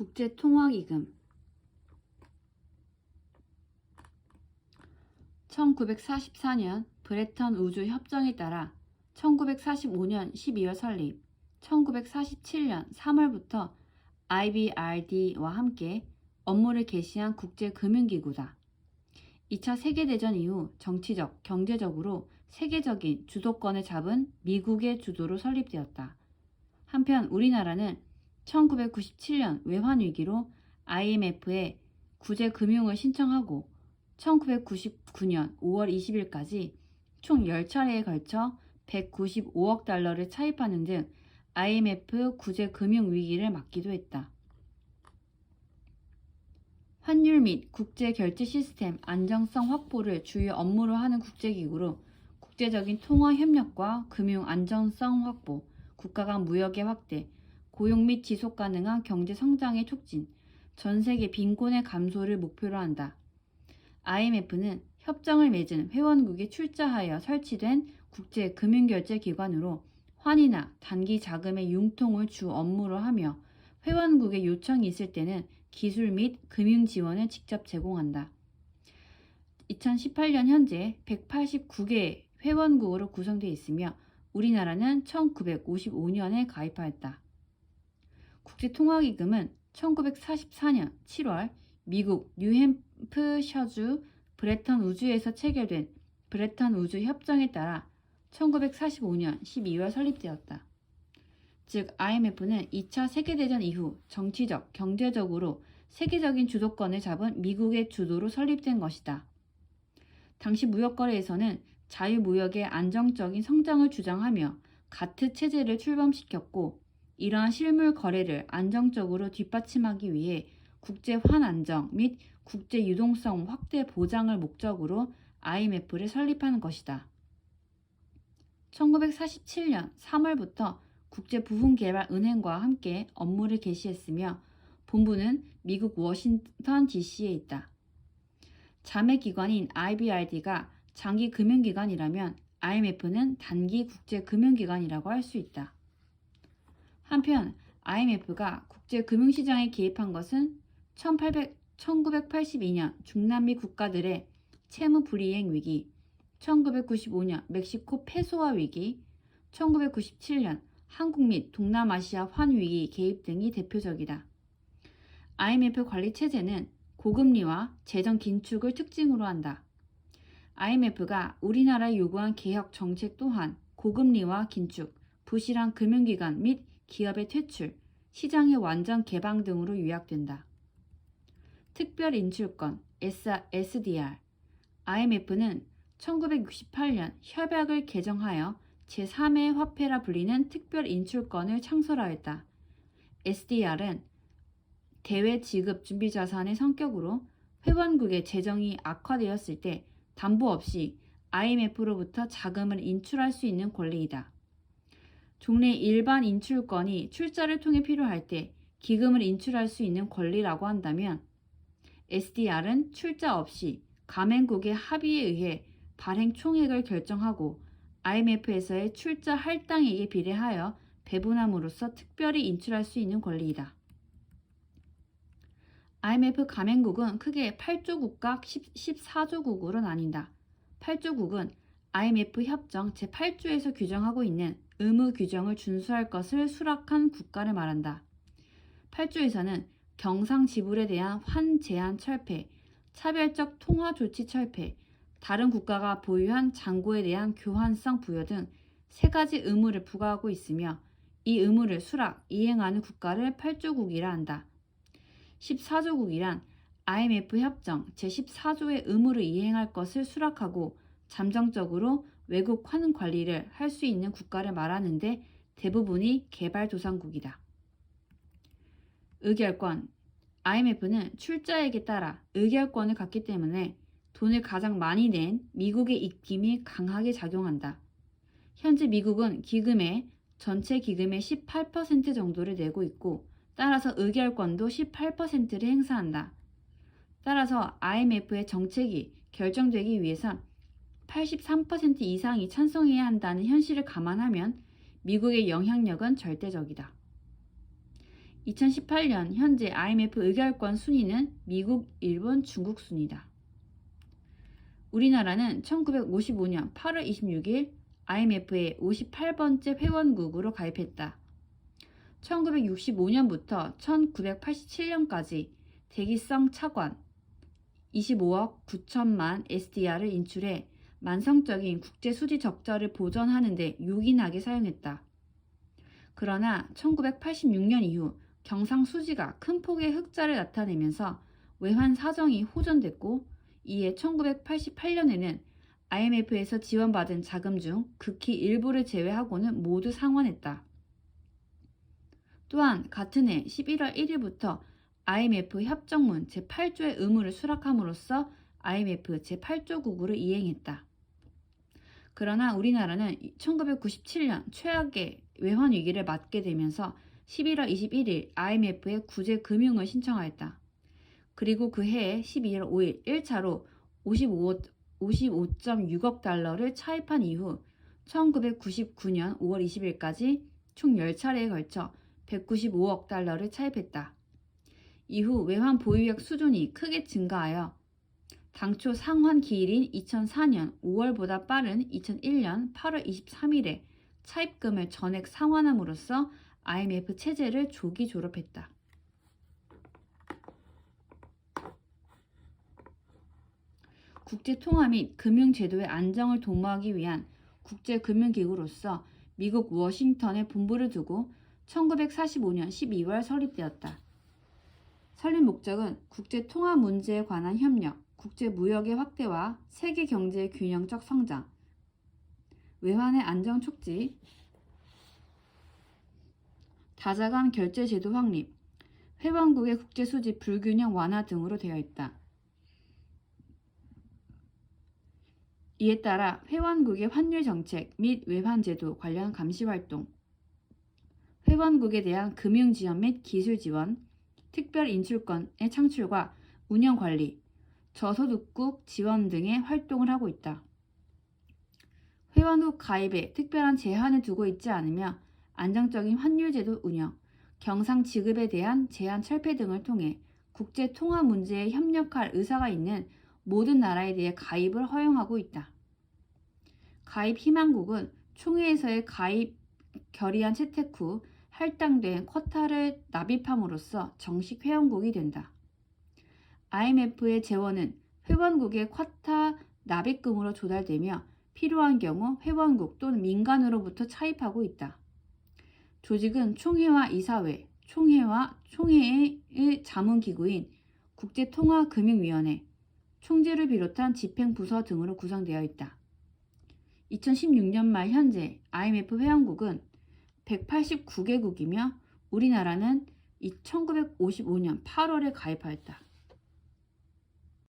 국제통화기금 1944년 브레턴 우주 협정에 따라 1945년 12월 설립, 1947년 3월부터 IBRD와 함께 업무를 개시한 국제금융기구다. 2차 세계대전 이후 정치적, 경제적으로 세계적인 주도권을 잡은 미국의 주도로 설립되었다. 한편 우리나라는 1997년 외환위기로 IMF에 구제금융을 신청하고 1999년 5월 20일까지 총 10차례에 걸쳐 195억 달러를 차입하는 등 IMF 구제금융위기를 막기도 했다. 환율 및 국제결제 시스템 안정성 확보를 주요 업무로 하는 국제기구로 국제적인 통화 협력과 금융 안정성 확보, 국가 간 무역의 확대, 고용 및 지속 가능한 경제 성장의 촉진, 전 세계 빈곤의 감소를 목표로 한다. IMF는 협정을 맺은 회원국에 출자하여 설치된 국제금융결제기관으로 환이나 단기 자금의 융통을 주 업무로 하며 회원국의 요청이 있을 때는 기술 및 금융 지원을 직접 제공한다. 2018년 현재 189개 회원국으로 구성되어 있으며 우리나라는 1955년에 가입하였다. 국제통화기금은 1944년 7월 미국 뉴햄프셔주 브레턴 우주에서 체결된 브레턴 우주 협정에 따라 1945년 12월 설립되었다. 즉 IMF는 2차 세계대전 이후 정치적, 경제적으로 세계적인 주도권을 잡은 미국의 주도로 설립된 것이다. 당시 무역거래에서는 자유무역의 안정적인 성장을 주장하며 가트 체제를 출범시켰고 이러한 실물 거래를 안정적으로 뒷받침하기 위해 국제 환안정 및 국제 유동성 확대 보장을 목적으로 IMF를 설립하는 것이다. 1947년 3월부터 국제부흥개발은행과 함께 업무를 개시했으며 본부는 미국 워싱턴 DC에 있다. 자매기관인 IBRD가 장기 금융기관이라면 IMF는 단기 국제금융기관이라고 할 수 있다. 한편 IMF가 국제금융시장에 개입한 것은 1982년 중남미 국가들의 채무 불이행 위기, 1995년 멕시코 페소화 위기, 1997년 한국 및 동남아시아 환위기 개입 등이 대표적이다. IMF 관리체제는 고금리와 재정 긴축을 특징으로 한다. IMF가 우리나라에 요구한 개혁 정책 또한 고금리와 긴축, 부실한 금융기관 및 기업의 퇴출, 시장의 완전 개방 등으로 요약된다. 특별인출권 SDR IMF는 1968년 협약을 개정하여 제3의 화폐라 불리는 특별인출권을 창설하였다. SDR은 대외 지급 준비 자산의 성격으로 회원국의 재정이 악화되었을 때 담보 없이 IMF로부터 자금을 인출할 수 있는 권리이다. 종래 일반 인출권이 출자를 통해 필요할 때 기금을 인출할 수 있는 권리라고 한다면 SDR은 출자 없이 가맹국의 합의에 의해 발행 총액을 결정하고 IMF에서의 출자 할당액에 비례하여 배분함으로써 특별히 인출할 수 있는 권리이다. IMF 가맹국은 크게 8조국과 14조국으로 나뉜다. 8조국은 IMF 협정 제8조에서 규정하고 있는 의무 규정을 준수할 것을 수락한 국가를 말한다. 8조에서는 경상 지불에 대한 환 제한 철폐, 차별적 통화 조치 철폐, 다른 국가가 보유한 잔고에 대한 교환성 부여 등 3가지 의무를 부과하고 있으며 이 의무를 수락, 이행하는 국가를 8조국이라 한다. 14조국이란 IMF 협정 제14조의 의무를 이행할 것을 수락하고 잠정적으로 외국 환 관리를 할 수 있는 국가를 말하는데 대부분이 개발도상국이다. 의결권 IMF는 출자액에 따라 의결권을 갖기 때문에 돈을 가장 많이 낸 미국의 입김이 강하게 작용한다. 현재 미국은 전체 기금의 18% 정도를 내고 있고 따라서 의결권도 18%를 행사한다. 따라서 IMF의 정책이 결정되기 위해선 83% 이상이 찬성해야 한다는 현실을 감안하면 미국의 영향력은 절대적이다. 2018년 현재 IMF 의결권 순위는 미국, 일본, 중국 순이다. 우리나라는 1955년 8월 26일 IMF의 58번째 회원국으로 가입했다. 1965년부터 1987년까지 대기성 차관 25억 9천만 SDR을 인출해 만성적인 국제 수지 적자를 보전하는 데 요긴하게 사용했다. 그러나 1986년 이후 경상 수지가 큰 폭의 흑자를 나타내면서 외환 사정이 호전됐고, 이에 1988년에는 IMF에서 지원받은 자금 중 극히 일부를 제외하고는 모두 상환했다. 또한 같은 해 11월 1일부터 IMF 협정문 제8조의 의무를 수락함으로써 IMF 제8조국으로 이행했다. 그러나 우리나라는 1997년 최악의 외환 위기를 맞게 되면서 11월 21일 IMF에 구제 금융을 신청하였다. 그리고 그 해에 12월 5일 1차로 55.6억 달러를 차입한 이후 1999년 5월 20일까지 총 10차례에 걸쳐 195억 달러를 차입했다. 이후 외환 보유액 수준이 크게 증가하여 당초 상환 기일인 2004년 5월보다 빠른 2001년 8월 23일에 차입금을 전액 상환함으로써 IMF 체제를 조기 졸업했다. 국제통화 및 금융제도의 안정을 도모하기 위한 국제금융기구로서 미국 워싱턴에 본부를 두고 1945년 12월 설립되었다. 설립 목적은 국제통화 문제에 관한 협력, 국제무역의 확대와 세계경제의 균형적 성장, 외환의 안정 촉지, 다자간 결제제도 확립, 회원국의 국제수지 불균형 완화 등으로 되어 있다. 이에 따라 회원국의 환율 정책 및 외환제도 관련 감시활동, 회원국에 대한 금융지원 및 기술지원, 특별인출권의 창출과 운영관리, 저소득국 지원 등의 활동을 하고 있다. 회원국 가입에 특별한 제한을 두고 있지 않으며 안정적인 환율제도 운영, 경상 지급에 대한 제한 철폐 등을 통해 국제통화 문제에 협력할 의사가 있는 모든 나라에 대해 가입을 허용하고 있다. 가입 희망국은 총회에서의 가입 결의안 채택 후 할당된 쿼타를 납입함으로써 정식 회원국이 된다. IMF의 재원은 회원국의 쿼타 납입금으로 조달되며 필요한 경우 회원국 또는 민간으로부터 차입하고 있다. 조직은 총회와 이사회, 총회의 자문기구인 국제통화금융위원회, 총재를 비롯한 집행부서 등으로 구성되어 있다. 2016년 말 현재 IMF 회원국은 189개국이며 우리나라는 1955년 8월에 가입하였다.